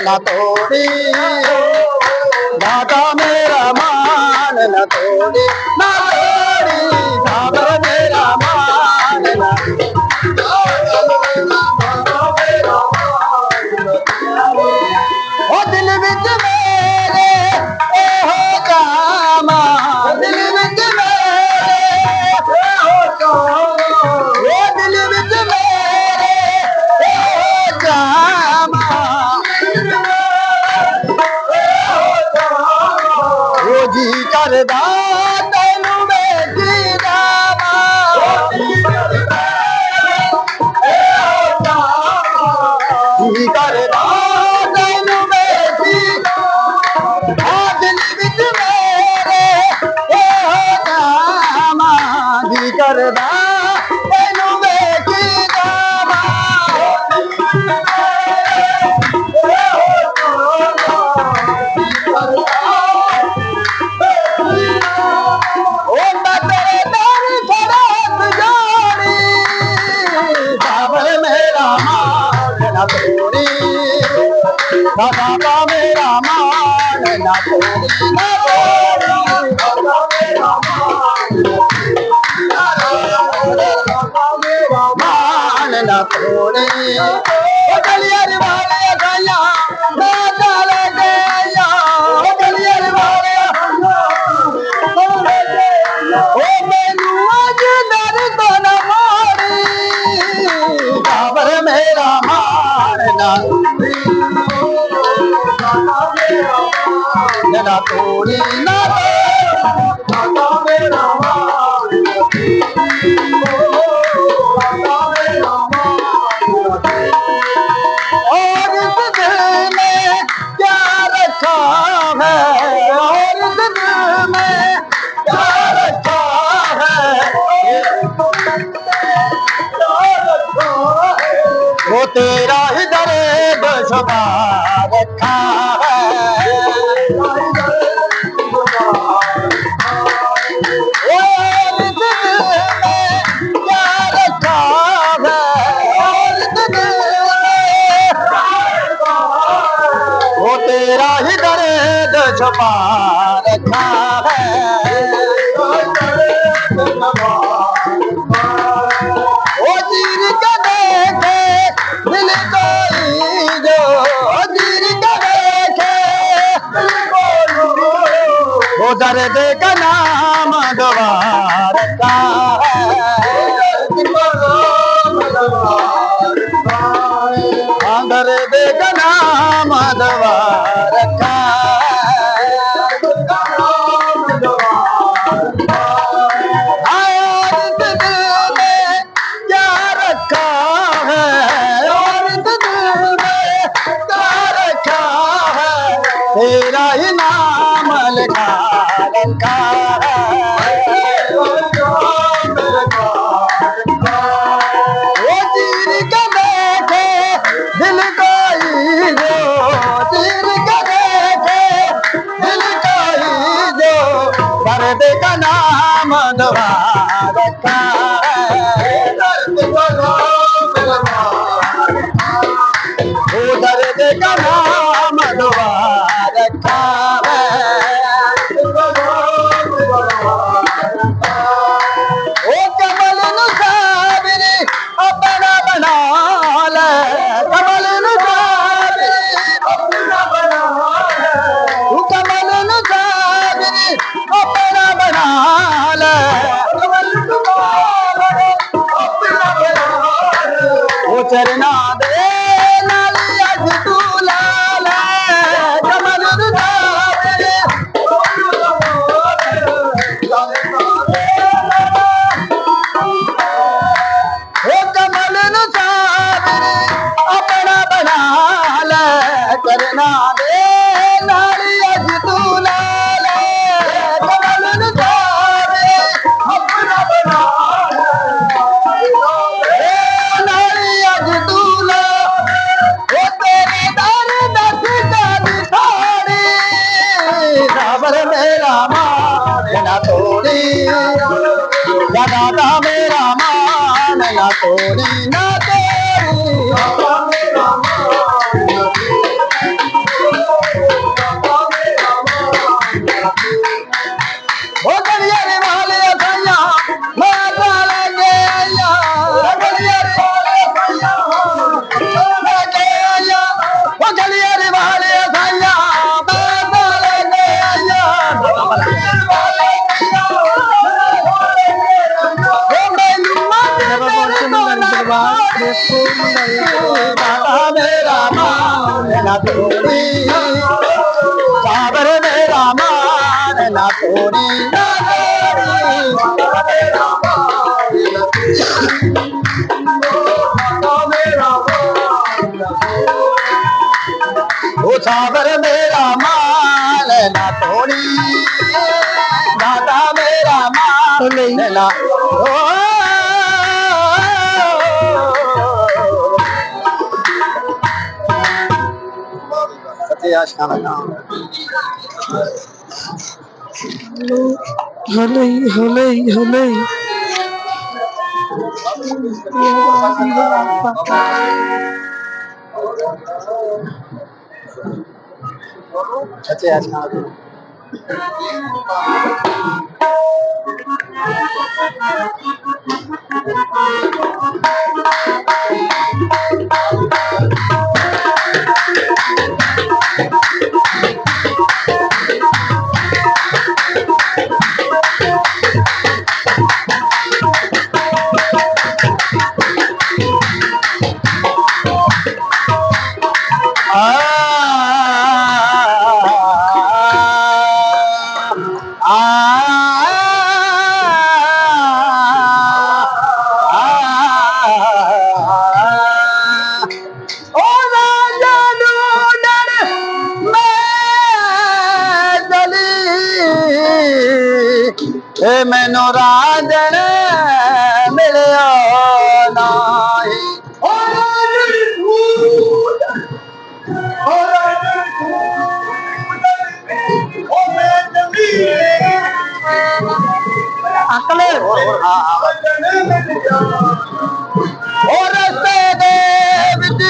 न तोड़ी दादा मेरा मान न तोड़ी साबर मेरा मान न ओ दिल विच मेरे ओ हो कामा दिल विच मेरे ओ कामा ओ दिल विच मेरे ओ कामा ओ जी करदा तैनू बेटी दावा जी करदा तैनू बेटी आ दिल विच मेरे ओ कामा जी करदा तैनू बेटी दावा ओ मैं तेरे दर खड़ा जोड़ी बाबर मेरा मान न तोड़ी बाबा मेरा मान न तोड़ी मान न तोड़ी गलियर वाले गया मैं चल गया गलियर वाले ओ मैनू अज दर तो न मोड़ी बाबर मेरा मान न तोड़ी ना मेरा और इस दिल में क्या रखा है और इस दिल में क्या रखा है वो तेरा ही दर्द छुपा रखा है और इस दिल में क्या रखा है और इस दिल वो तेरा ही दर्द छुपा रखा है वो चीर के देखे दिल कोई जो चीर के देखे वो दर्द का नाम दोबार का है दर्द का नाम दोबार का तेरा ही नाम लिखा रखा है वो चीर के देखे दिल कोई जो चीर के देखे दिल कोई जो दर्द का नाम दवा रखा है वो दर्द का नाम दवा रखा ओ कमल नु साबरी अपना बना ले कमल नु साबरी अपना बना ले तू कमल नु साबरी अपना बना ले कमल नु साबरी अपना बना ले ओ चरना दे नाली अज तू ला ले कमल नु साबरी ओ कमल नु साबरी अपना बना ले करना दे नाली अज तू ला ले कमल नु साबरी अपना बना ले नाली अज तू ला ओ तेरे दर दस जानी साड़ी साबर मेरा मान न तोड़ी दादा मेरा मान न तोड़ी ना तोड़ी वाले साइया मैं लेके आया मेरा मान ना तोड़ी साबर मेरा मान ना तोड़ी वो साबर मेरा मान ना तोड़ी दादा मेरा मान ना सच्चे आशना मैनू राजन मिलिया नहीं अकले और रस्ते दे विच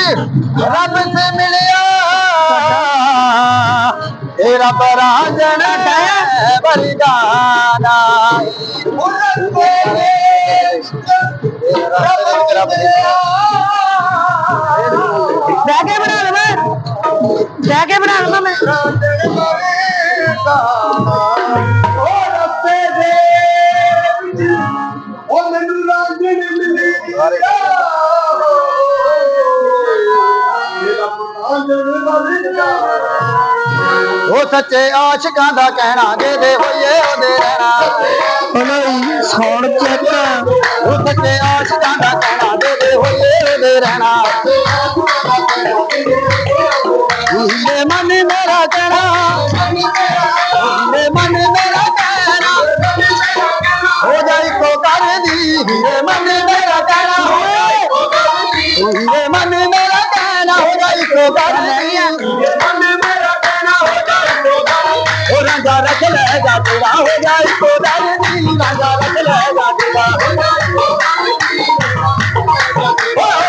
रब से मिलिया तेरा राजन बलिदाना जाके बना लूंगा मैं वो सच्चे आशिकां दा कहना जेदे होइए ओदे रहना सुन चेक वो सच्चे आशिकां दा कहना जेदे होइए ओदे रहना हीरे मन मेरा कहना हीरे मन मेरा कहना हो जाए को कर दी हीरे मन मेरा कहना हीरे मन मेरा कहना हो जाए को कर दी राजा रख लेगा तेरा हो जाए को दर्दी राजा रख लेगा तेरा हो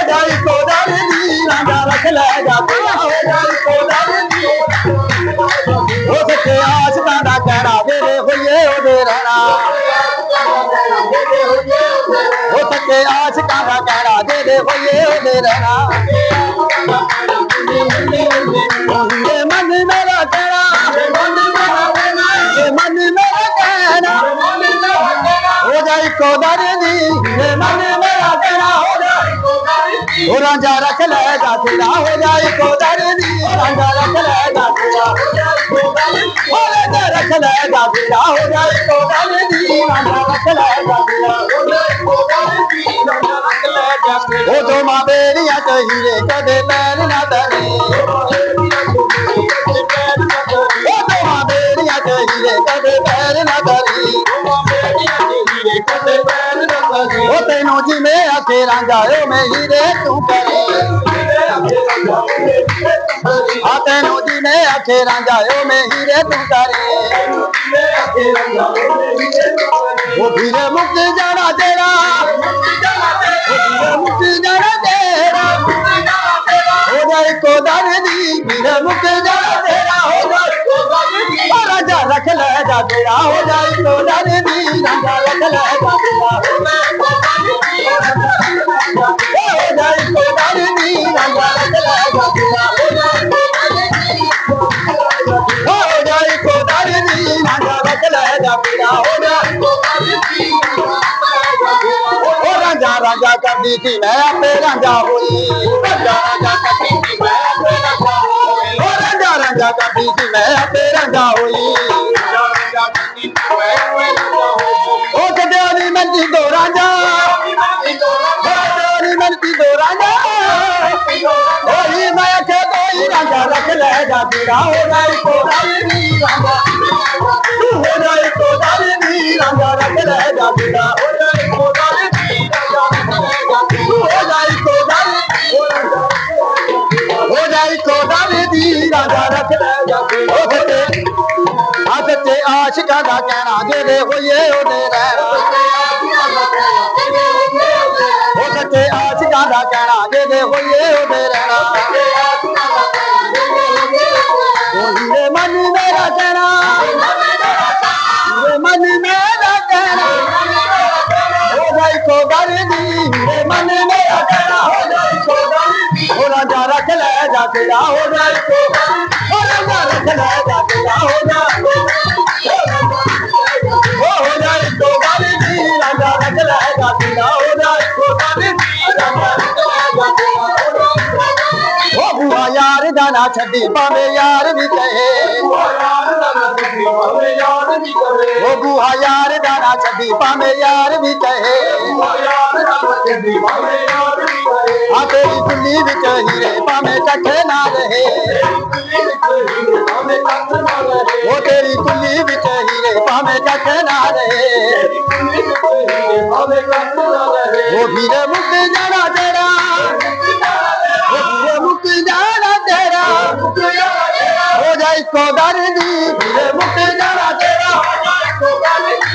जाए को दर्दी राजा रख लेगा तेरा हो जाए को दर्दी वो सच्चे आशिकां दा कहना तेरे होइए ओदे रहना वो सच्चे आशिकां दा कहना तेरे होइए ओदे रहना हीरे मन मेरा कहना मन मेरा कहना हो जाए को दर्दी मन मेरा कहना हो जाए वो राजा रख लेगा तेरा हो जाए को दर्दी राजा रख लेगा तेरा राजा रख लेगा तेरा हो जाए को दर्दी राजा रख लेगा तेरा वो तो माँ बेरिया तो हीरे कदे पैर ना धरे हीरे कदे पैर ना धरी वो तेनू जिवें आखे रांझा मैं हीरे तू करे आ तेनू जिवें आखे रांझा मैं हीरे तू करे वो हीरे मुक जाना तेरा मुक जाना तेरा हो जाए को दर्दी हीरे मुक जाना तेरा हो जाए राजा रख लेगा तेरा हो जाए तो दर्दी राजा रख लेगा तेरा हो जाए तो दर्दी राजा रख लेगा तेरा तेरा हो जाए ओ रांझा रांझा करदी थी मैं आपे रांझा होई रांझा रांझा करदी थी मैं आपे रांझा होई ओ रांझा रांझा करदी थी मैं आपे रांझा होई रांझा रांझा करदी थी मैं आपे रांझा होई ओ कदेरी मर्जी दो रांझा कदेरी मर्जी दो रांझा ओही मैं के कोई रांझा रख ले जा तेरा हो जाए कोदारी नी रांझा तू हो जाए कोदारी नी रांझा रख ले जा तेरा हो जाए कोदारी नी रांझा रख ले जा तू हो जाए कोदारी हो जाए कोदारी नी रांझा रख ले जा ओ सच्चे आ सच्चे आशिकां दा कहना जेदे होइए ओदे रहना ओ सच्चे आशिकां दा कहना जेदे होइए ओदे रहना हीरे मन मेरा कहना हीरे मन मेरा कहना हो जाए कोदारी दी हीरे मन मेरा कहना हो जाए कोदारी दी हो रांझा रख ले जा तेरा हो जाए कोदारी हो रांझा रख ले जा तेरा हो जाए हो जाए कोदारी दी रांझा रख ले जा तेरा हो जाए कोदारी दी रांझा रख ले जा तेरा हो जाए ओ बुआ यार जाना छड्डी भावे यार भी कहे ओ बुआ यार जाना छड्डी भावे यार भी कहे आ तेरी कुल्ली विच हीरे भावे कट्ठे ना रहे ओ तेरी कुल्ली विच हीरे भावे कट्ठे ना रहे ओ हीरे मुक जाना तेरा मुक जाना तेरा हो जाए कोदारी दी हीरे मुक जाना तेरा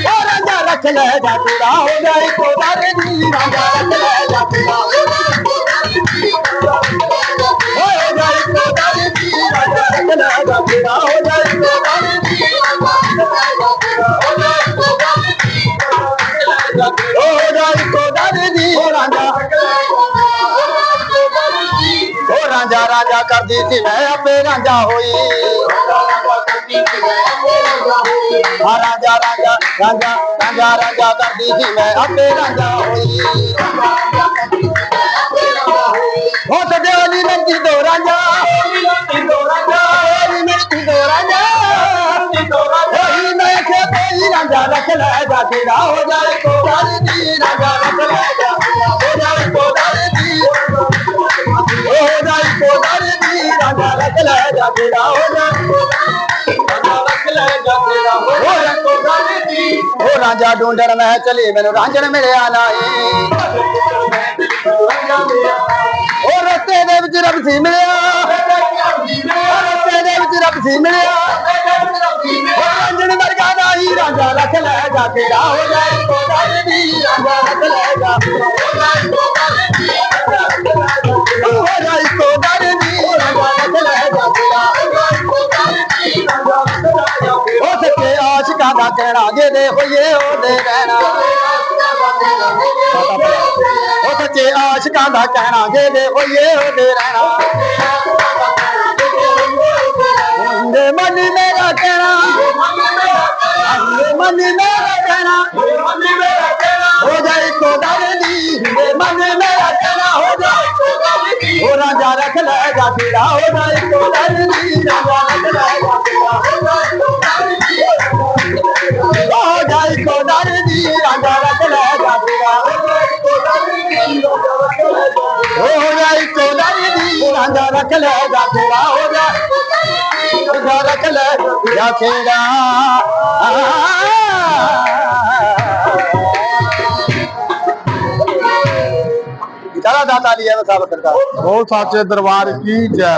ओ रांझा रख ले जा तेरा हो जाए कोदारी दी रांझा रख ले जा तेरा हो जाए कोदारी दी हो जाए कोदारी दी रांझा रख ले जा तेरा हो जाए कोदारी दी हो जाए कोदारी दी रांझा ओ रांझा रांझा करदी थी मैं आपे रांझा होई रांझा रांझा रांझा रांझा रांझा करदी थी मैं आपे रांझा होई हो सदेली नंदी दो रांझा मिर्ची दो रांझा वही मैं के कोई रांझा रख ले जा तेरा हो जाए कोदारी दी रांझा रख ले जा हो जाए कोदारी दी हो जाए कोदारी दी रांझा रख ले जा तेरा हो जाए रांझा रख ले जा तेरा हो जाए कोदारी दी ओ रांझा ढूंढण मैं चली मैनू रांझण मिलिया नाई ओ रस्ते दे विच रब सी मिलिया रस्ते दे विच रब सी मिलिया रांझण वर्गा दा ही रांझा रख ले जा तेरा हो जाए कोदारी दी रांझा रख ले जा हो जाए कोदारी दी हो जाए कोदारी दी रांझा रख ले जा तेरा हो जाए कोदारी दी रांझा रख ले जा ओ सच्चे आशिकां दा कहना जेदे होइए ओदे रहना ओ सच्चे आशिकां दा कहना जेदे होइए ओदे रहना हीरे मन मेरा कहना हीरे मन मेरा कहना हो जाए कोदारी दी हीरे मन मेरा कहना हो जाए कोदारी दी हो रांझा रख ले जा तेरा हो जाए कोदारी दी रांझा रख ले जा तेरा हो जाए कोदारी दी हो जाए कोदारी दी रांझा रख ले जा तेरा हो जाए कोदारी दी हो जाए कोदारी दी रांझा रख ले जा तेरा हो जाए रांझा रख ले जा तेरा दाता लिया साबित करता बहुत साचे दरबार की जय।